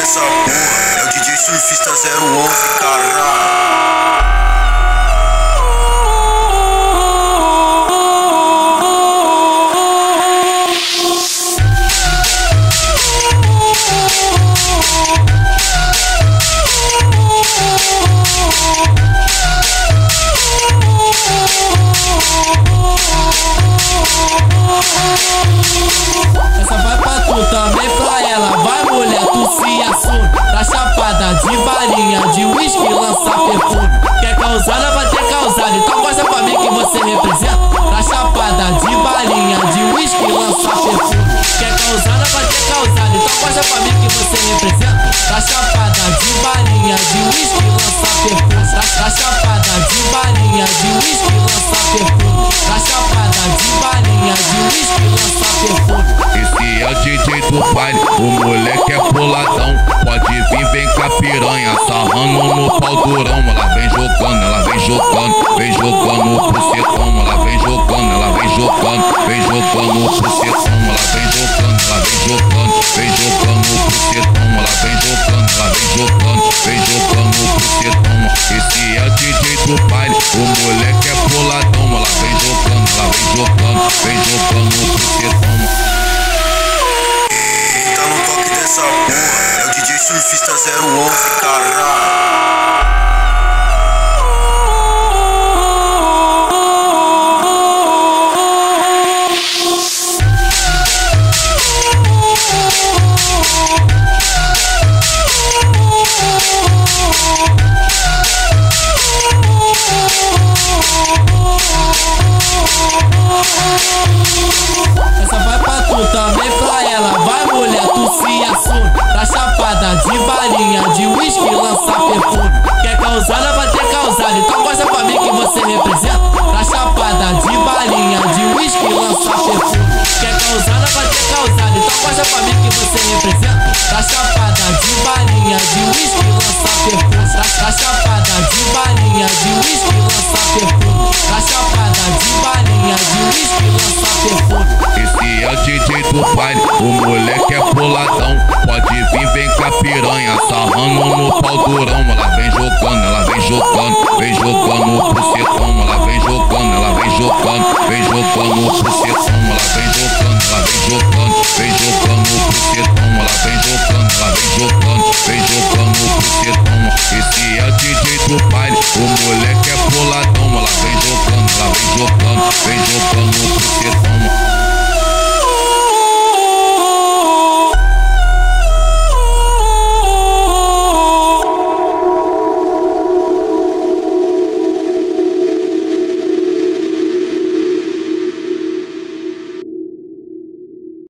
dessa porra é o DJ Surfista 011, caralho. Essa vai pra tu, também pra ela. Vai, mulher, tu se assume. Tá chapada de balinha, de uísque, lança perfume. Quer causada, vai ter causada. Então mostra pra mim que você representa. Tá chapada de balinha, de uísque, lança perfume. Quer causada, vai ter causada. Então mostra pra mim que você representa. Tá chapada de balinha, de uísque, lança perfume. Tá chapada de balinha, de uísque, lança perfume. Tá chapada de balinha, de uísque, lança perfume. Esse é o DJ do baile, o moleque é puladão. Pode vir, vem com a piranha, sarrando no pau durão. Ela vem jogando, vem jogando o bucetão. Ela vem jogando, vem jogando o bucetão. Ela vem jogando o bucetão. Ela vem jogando o bucetão. Esse é o DJ do baile, o moleque é puladão. Ela vem jogando o bucetão. Quem tá no toque dessa porra é o DJ Surfista 011, caralho. Essa vai pra tu, também pra ela. Vai, mulher, tu se assume. Tá chapada de balinha, de uísque, lança perfume. Quer causada, vai ter causada. Então mostra pra mim que você representa. Tá chapada de balinha, de uísque, lança perfume. Quer causada, vai ter causada. Então mostra pra mim que você representa. Tá chapada de balinha, de uísque, lança perfume. Tá chapada de balinha, de uísque, lança perfume. Tá chapada de balinha, de uísque, lança perfume. Esse é o DJ do baile, o moleque é puladão. Pode vir, vem com a piranha, sarrando no pau durão. Ela vem jogando o bucetão. Ela vem jogando o bucetão. Ela vem jogando